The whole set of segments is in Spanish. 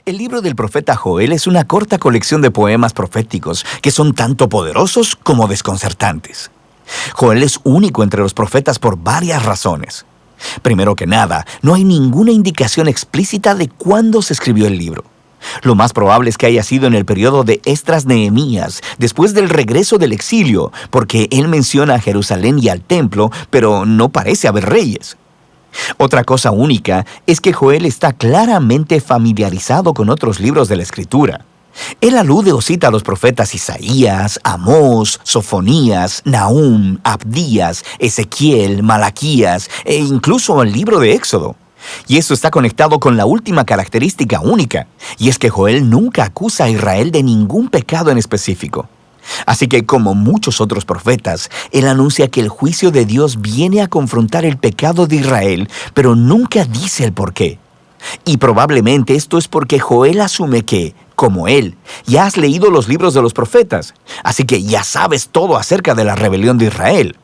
El libro del profeta Joel es una corta colección de poemas proféticos que son tanto poderosos como desconcertantes. Joel es único entre los profetas por varias razones. Primero que nada, no hay ninguna indicación explícita de cuándo se escribió el libro. Lo más probable es que haya sido en el periodo de Esdras-Nehemías, después del regreso del exilio, porque él menciona a Jerusalén y al templo, pero no parece haber reyes. Otra cosa única es que Joel está claramente familiarizado con otros libros de la Escritura. Él alude o cita a los profetas Isaías, Amós, Sofonías, Nahum, Abdías, Ezequiel, Malaquías e incluso al libro de Éxodo. Y esto está conectado con la última característica única, y es que Joel nunca acusa a Israel de ningún pecado en específico. Así que, como muchos otros profetas, él anuncia que el juicio de Dios viene a confrontar el pecado de Israel, pero nunca dice el por qué. Y probablemente esto es porque Joel asume que, como él, ya has leído los libros de los profetas, así que ya sabes todo acerca de la rebelión de Israel.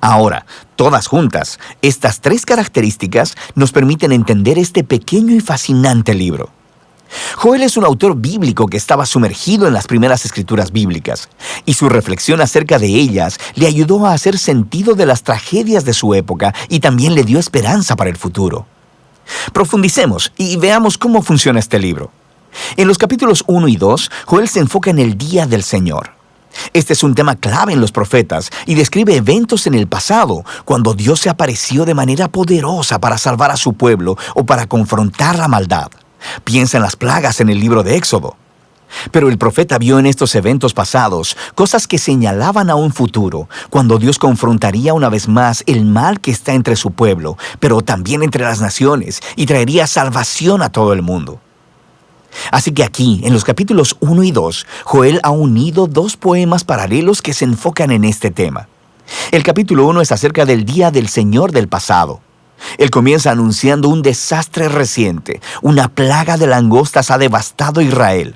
Ahora, todas juntas, estas tres características nos permiten entender este pequeño y fascinante libro. Joel es un autor bíblico que estaba sumergido en las primeras escrituras bíblicas, y su reflexión acerca de ellas le ayudó a hacer sentido de las tragedias de su época y también le dio esperanza para el futuro. Profundicemos y veamos cómo funciona este libro. En los capítulos 1 y 2, Joel se enfoca en el día del Señor. Este es un tema clave en los profetas y describe eventos en el pasado, cuando Dios se apareció de manera poderosa para salvar a su pueblo o para confrontar la maldad. Piensa en las plagas en el libro de Éxodo. Pero el profeta vio en estos eventos pasados cosas que señalaban a un futuro, cuando Dios confrontaría una vez más el mal que está entre su pueblo, pero también entre las naciones, y traería salvación a todo el mundo. Así que aquí, en los capítulos 1 y 2, Joel ha unido dos poemas paralelos que se enfocan en este tema. El capítulo 1 es acerca del día del Señor del pasado. Él comienza anunciando un desastre reciente. Una plaga de langostas ha devastado Israel.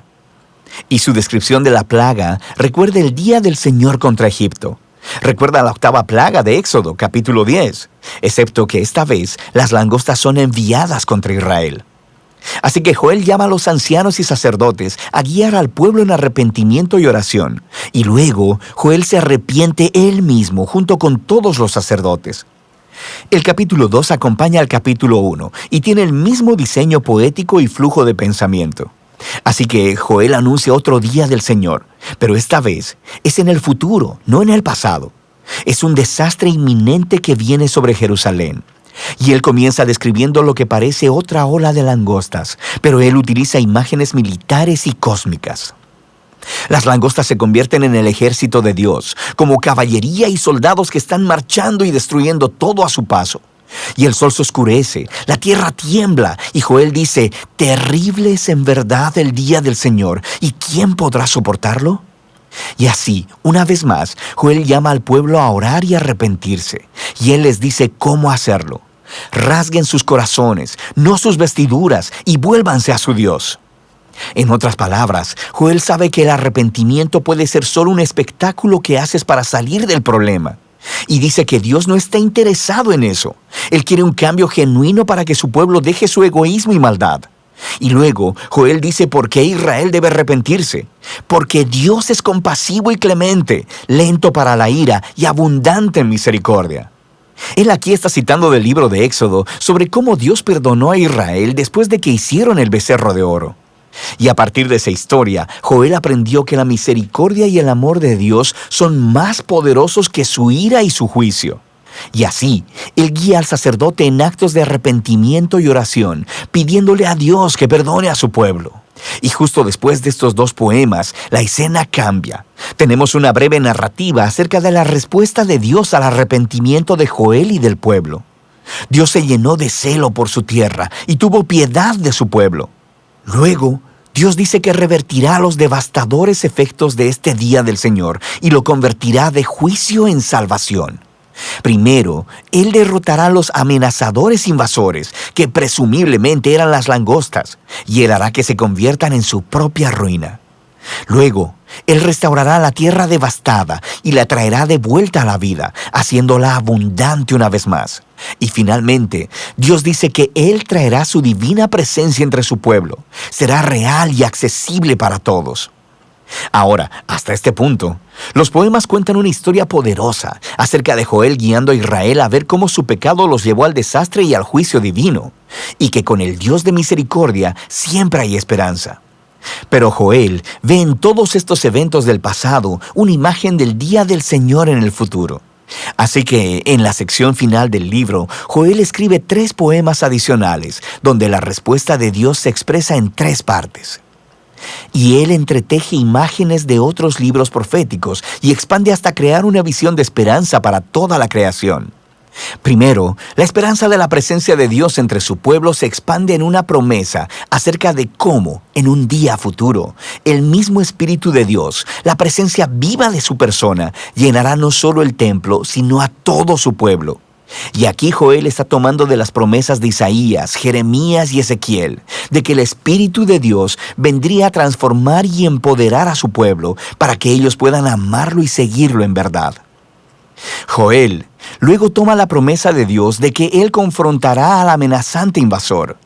Y su descripción de la plaga recuerda el día del Señor contra Egipto. Recuerda la octava plaga de Éxodo, capítulo 10, excepto que esta vez las langostas son enviadas contra Israel. Así que Joel llama a los ancianos y sacerdotes a guiar al pueblo en arrepentimiento y oración. Y luego Joel se arrepiente él mismo junto con todos los sacerdotes. El capítulo 2 acompaña al capítulo 1 y tiene el mismo diseño poético y flujo de pensamiento. Así que Joel anuncia otro día del Señor, pero esta vez es en el futuro, no en el pasado. Es un desastre inminente que viene sobre Jerusalén. Y él comienza describiendo lo que parece otra ola de langostas, pero él utiliza imágenes militares y cósmicas. Las langostas se convierten en el ejército de Dios, como caballería y soldados que están marchando y destruyendo todo a su paso. Y el sol se oscurece, la tierra tiembla, y Joel dice, terrible es en verdad el día del Señor, ¿y quién podrá soportarlo? Y así, una vez más, Joel llama al pueblo a orar y arrepentirse, y él les dice cómo hacerlo. Rasguen sus corazones, no sus vestiduras, y vuélvanse a su Dios. En otras palabras, Joel sabe que el arrepentimiento puede ser solo un espectáculo que haces para salir del problema. Y dice que Dios no está interesado en eso. Él quiere un cambio genuino para que su pueblo deje su egoísmo y maldad. Y luego, Joel dice por qué Israel debe arrepentirse. Porque Dios es compasivo y clemente, lento para la ira y abundante en misericordia. Él aquí está citando del libro de Éxodo sobre cómo Dios perdonó a Israel después de que hicieron el becerro de oro. Y a partir de esa historia, Joel aprendió que la misericordia y el amor de Dios son más poderosos que su ira y su juicio. Y así, él guía al sacerdote en actos de arrepentimiento y oración, pidiéndole a Dios que perdone a su pueblo. Y justo después de estos dos poemas, la escena cambia. Tenemos una breve narrativa acerca de la respuesta de Dios al arrepentimiento de Joel y del pueblo. Dios se llenó de celo por su tierra y tuvo piedad de su pueblo. Luego, Dios dice que revertirá los devastadores efectos de este día del Señor y lo convertirá de juicio en salvación. Primero, Él derrotará a los amenazadores invasores, que presumiblemente eran las langostas, y Él hará que se conviertan en su propia ruina. Luego, Él restaurará la tierra devastada y la traerá de vuelta a la vida, haciéndola abundante una vez más. Y finalmente, Dios dice que Él traerá su divina presencia entre su pueblo. Será real y accesible para todos. Ahora, hasta este punto, los poemas cuentan una historia poderosa acerca de Joel guiando a Israel a ver cómo su pecado los llevó al desastre y al juicio divino, y que con el Dios de misericordia siempre hay esperanza. Pero Joel ve en todos estos eventos del pasado una imagen del día del Señor en el futuro. Así que, en la sección final del libro, Joel escribe 3 poemas adicionales, donde la respuesta de Dios se expresa en 3 partes. Y él entreteje imágenes de otros libros proféticos y expande hasta crear una visión de esperanza para toda la creación. Primero, la esperanza de la presencia de Dios entre su pueblo se expande en una promesa acerca de cómo, en un día futuro, el mismo Espíritu de Dios, la presencia viva de su persona, llenará no solo el templo, sino a todo su pueblo. Y aquí Joel está tomando de las promesas de Isaías, Jeremías y Ezequiel, de que el Espíritu de Dios vendría a transformar y empoderar a su pueblo para que ellos puedan amarlo y seguirlo en verdad. Joel luego toma la promesa de Dios de que Él confrontará al amenazante invasor.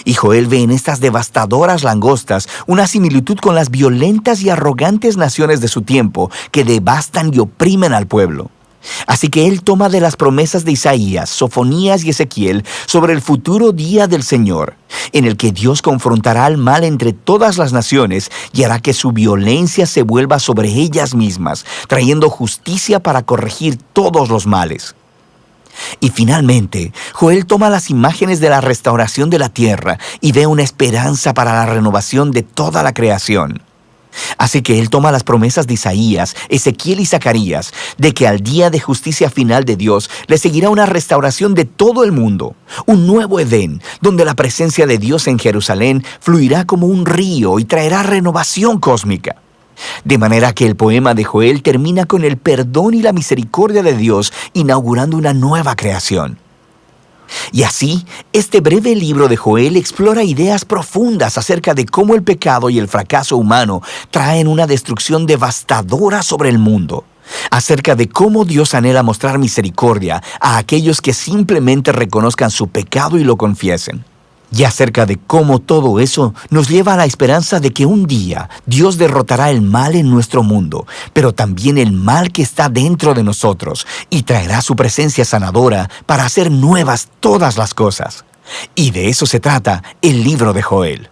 Y Joel ve en estas devastadoras langostas una similitud con las violentas y arrogantes naciones de su tiempo que devastan y oprimen al pueblo. Así que él toma de las promesas de Isaías, Sofonías y Ezequiel sobre el futuro día del Señor, en el que Dios confrontará al mal entre todas las naciones y hará que su violencia se vuelva sobre ellas mismas, trayendo justicia para corregir todos los males. Y finalmente, Joel toma las imágenes de la restauración de la tierra y ve una esperanza para la renovación de toda la creación. Así que él toma las promesas de Isaías, Ezequiel y Zacarías, de que al día de justicia final de Dios le seguirá una restauración de todo el mundo, un nuevo Edén, donde la presencia de Dios en Jerusalén fluirá como un río y traerá renovación cósmica. De manera que el poema de Joel termina con el perdón y la misericordia de Dios, inaugurando una nueva creación. Y así, este breve libro de Joel explora ideas profundas acerca de cómo el pecado y el fracaso humano traen una destrucción devastadora sobre el mundo, acerca de cómo Dios anhela mostrar misericordia a aquellos que simplemente reconozcan su pecado y lo confiesen, y acerca de cómo todo eso nos lleva a la esperanza de que un día Dios derrotará el mal en nuestro mundo, pero también el mal que está dentro de nosotros, y traerá su presencia sanadora para hacer nuevas todas las cosas. Y de eso se trata el libro de Joel.